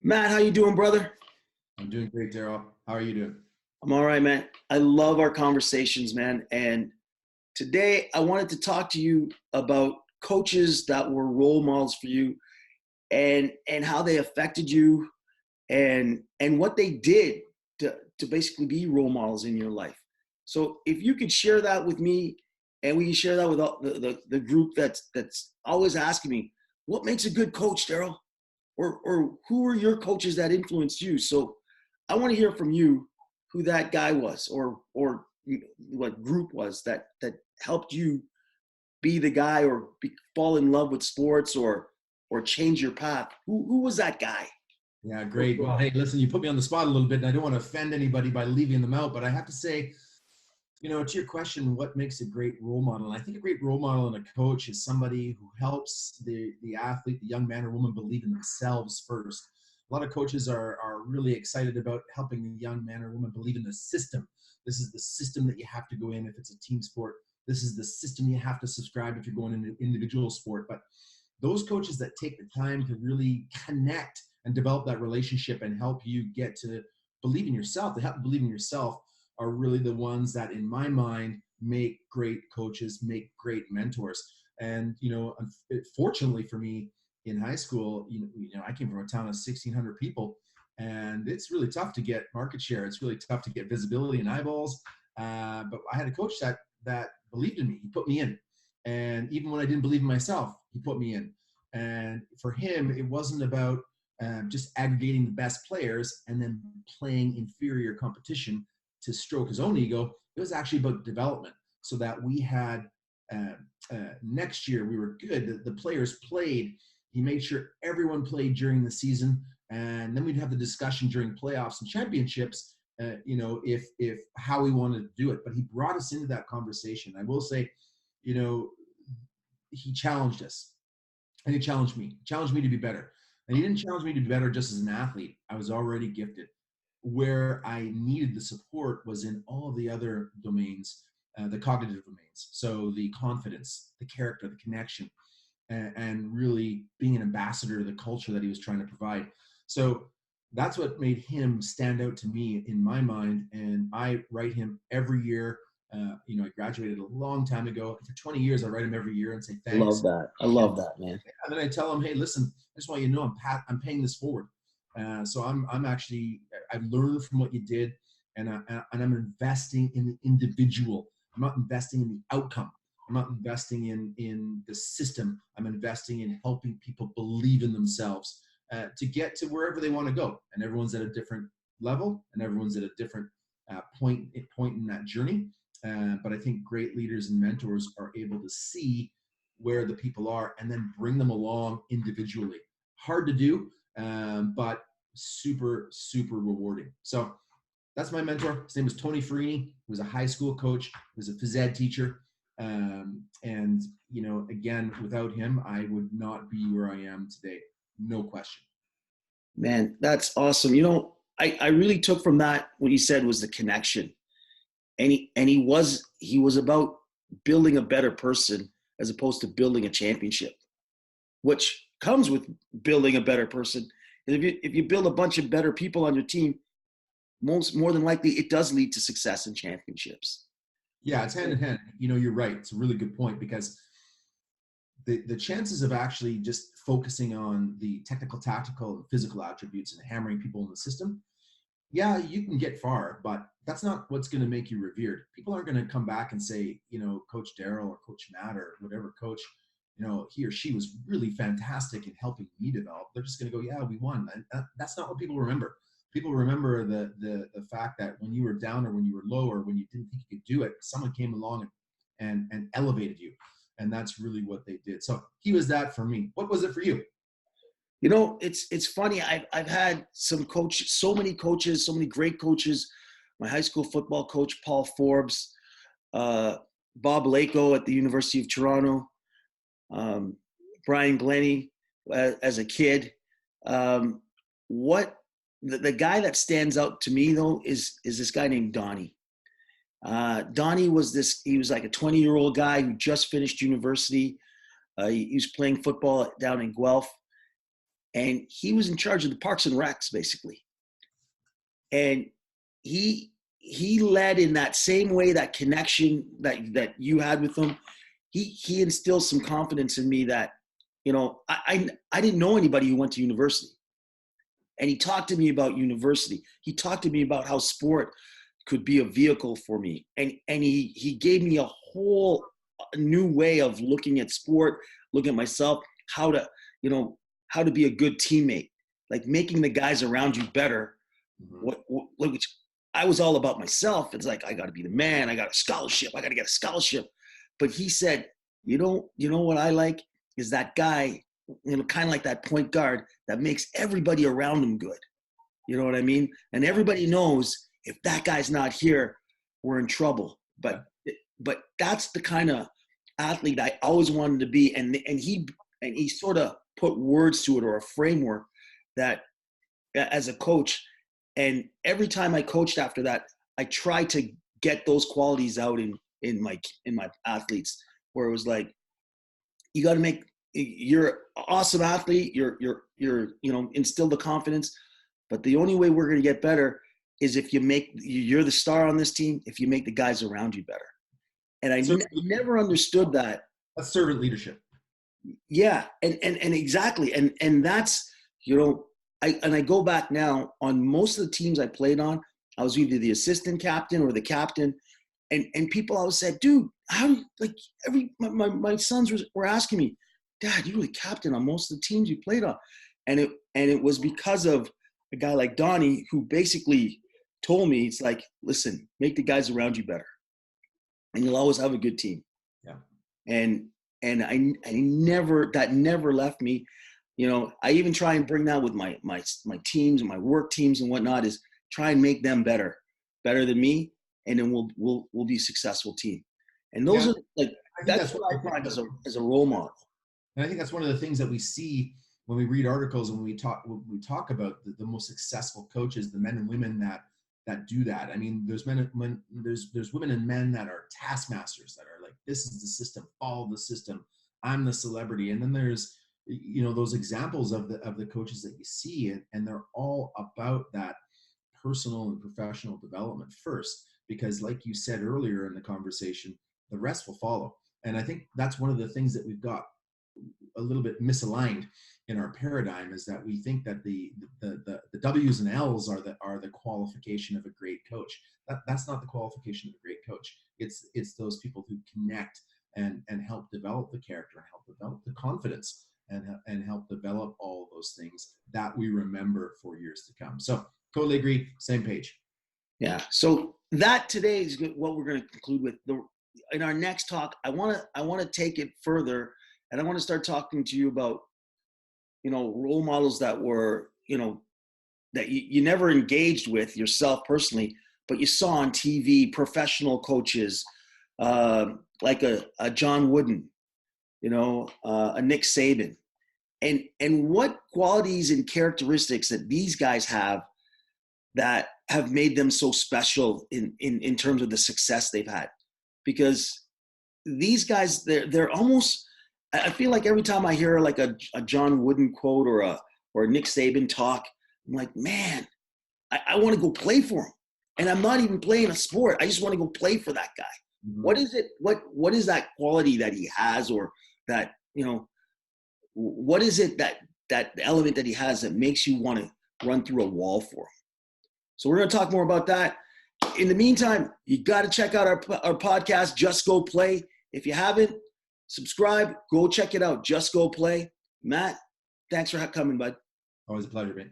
Matt, how you doing, brother? I'm doing great, Daryl. How are you doing? I'm all right, man. I love our conversations, man. And today I wanted to talk to you about coaches that were role models for you and how they affected you and what they did to basically be role models in your life. So if you could share that with me and we can share that with all the group that's always asking me, what makes a good coach, Daryl? Or who were your coaches that influenced you? So I want to hear from you who that guy was or what group was that helped you be the guy fall in love with sports or change your path. Who was that guy? Yeah, great. Well, hey, listen, you put me on the spot a little bit, and I don't want to offend anybody by leaving them out, but I have to say, to your question, what makes a great role model? And I think a great role model and a coach is somebody who helps the athlete, the young man or woman, believe in themselves first. A lot of coaches are really excited about helping the young man or woman believe in the system. This is the system that you have to go in if it's a team sport. This is the system you have to subscribe if you're going into individual sport. But those coaches that take the time to really connect and develop that relationship and help you get to believe in yourself, to help you believe in yourself, are really the ones that, in my mind, make great coaches, make great mentors. And fortunately for me, in high school, I came from a town of 1,600 people, and it's really tough to get market share. It's really tough to get visibility and eyeballs. But I had a coach that believed in me. He put me in, and even when I didn't believe in myself, he put me in. And for him, it wasn't about just aggregating the best players and then playing inferior competition to stroke his own ego. It was actually about development, so that we had next year we were good. The players played. He made sure everyone played during the season, and then we'd have the discussion during playoffs and championships. If how we wanted to do it, but he brought us into that conversation. I will say, you know, he challenged us, and he challenged me to be better. And he didn't challenge me to be better just as an athlete. I was already gifted. Where I needed the support was in all of the other domains, the cognitive domains. So the confidence, the character, the connection, and really being an ambassador to the culture that he was trying to provide. So that's what made him stand out to me in my mind. And I write him every year. I graduated a long time ago. For 20 years, I write him every year and say Love thanks. that. I And love that, man. and then I tell him, hey, listen, I just want you to know I'm paying this forward. So I'm actually I've learned from what you did, and I'm investing in the individual. I'm not investing in the outcome. I'm not investing in the system. I'm investing in helping people believe in themselves to get to wherever they want to go. And everyone's at a different level, and everyone's at a different point in that journey. But I think great leaders and mentors are able to see where the people are and then bring them along individually. Hard to do, but super, super rewarding. So that's my mentor. His name was Tony Farini. He was a high school coach. He was a phys ed teacher. And again, without him, I would not be where I am today. No question. Man, that's awesome. I really took from that what you said was the connection. And he was about building a better person as opposed to building a championship, which comes with building a better person. And if you build a bunch of better people on your team, more than likely it does lead to success and championships. Yeah, it's hand in hand. You're right. It's a really good point because the chances of actually just focusing on the technical, tactical, and physical attributes and hammering people in the system, yeah, you can get far, but that's not what's going to make you revered. People aren't going to come back and say, Coach Daryl or Coach Matt or whatever coach, he or she was really fantastic in helping me develop. They're just going to go, yeah, we won. And that's not what people remember. People remember the fact that when you were down or when you were low or when you didn't think you could do it, someone came along and elevated you. And that's really what they did. So he was that for me. What was it for you? It's funny. I've had so many coaches, so many great coaches. My high school football coach, Paul Forbes, uh, Bob Lako at the University of Toronto, um, Brian Glennie as a kid. What the guy that stands out to me though is this guy named Donnie. Donnie he was like a 20-year-old guy who just finished university. He was playing football down in Guelph. and he was in charge of the Parks and Recs basically. And he led in that same way, that connection that you had with him. He instilled some confidence in me that, you know, I didn't know anybody who went to university. And he talked to me about university. He talked to me about how sport could be a vehicle for me. And he gave me a whole new way of looking at sport, looking at myself, how to be a good teammate, like making the guys around you better. Which I was all about myself. It's like, I got to be the man. I got a scholarship. I got to get a scholarship. But he said, you know what I like is that guy, you know, kind of like that point guard that makes everybody around him good. You know what I mean? And everybody knows if that guy's not here, we're in trouble. But that's the kind of athlete I always wanted to be. And he sort of put words to it, or a framework that, as a coach. And every time I coached after that, I tried to get those qualities out in my athletes, where it was like, you got to you're an awesome athlete. You're instill the confidence, but the only way we're going to get better is if you're the star on this team, if you make the guys around you better. And I never understood that. That's servant leadership. Yeah. And exactly. And that's, you know, I go back now, on most of the teams I played on, I was either the assistant captain or the captain. And people always said, dude, how do you, like, my sons were asking me, Dad, you were the captain on most of the teams you played on. And it was because of a guy like Donnie, who basically told me, it's like, listen, make the guys around you better, and you'll always have a good team. Yeah. And that never left me. You know, I even try and bring that with my teams and my work teams and whatnot, is try and make them better than me. And then we'll be a successsul team. And those are like, that's what I find as a role model. And I think that's one of the things that we see when we read articles and when we talk about the most successful coaches, the men and women that do that. I mean, there's women and men that are taskmasters, that are like, this is the system, follow the system, I'm the celebrity. And then there's, you know, those examples of the coaches that you see, and they're all about that personal and professional development first, because like you said earlier in the conversation, the rest will follow. And I think that's one of the things that we've got a little bit misaligned in our paradigm, is that we think that the W's and L's are the qualification of a great coach. That's not the qualification of a great coach. It's those people who connect and help develop the character, and help develop the confidence, and help develop all of those things that we remember for years to come. So totally agree, same page. Yeah. So that today is what we're going to conclude with. In our next talk, I want to take it further, and I want to start talking to you about, you know, role models that were, you know, that you never engaged with yourself personally, but you saw on TV, professional coaches, like a John Wooden, you know, a Nick Saban, and what qualities and characteristics that these guys have that have made them so special in terms of the success they've had. Because these guys, they're almost, I feel like every time I hear like a John Wooden quote or a Nick Saban talk, I'm like, man, I want to go play for him. And I'm not even playing a sport. I just want to go play for that guy. Mm-hmm. What is it? What is that quality that he has, or that, you know, what is it that element that he has that makes you want to run through a wall for him? So we're going to talk more about that. In the meantime, you got to check out our podcast, Just Go Play. If you haven't, subscribe, go check it out. Just Go Play. Matt, thanks for coming, bud. Always a pleasure, man.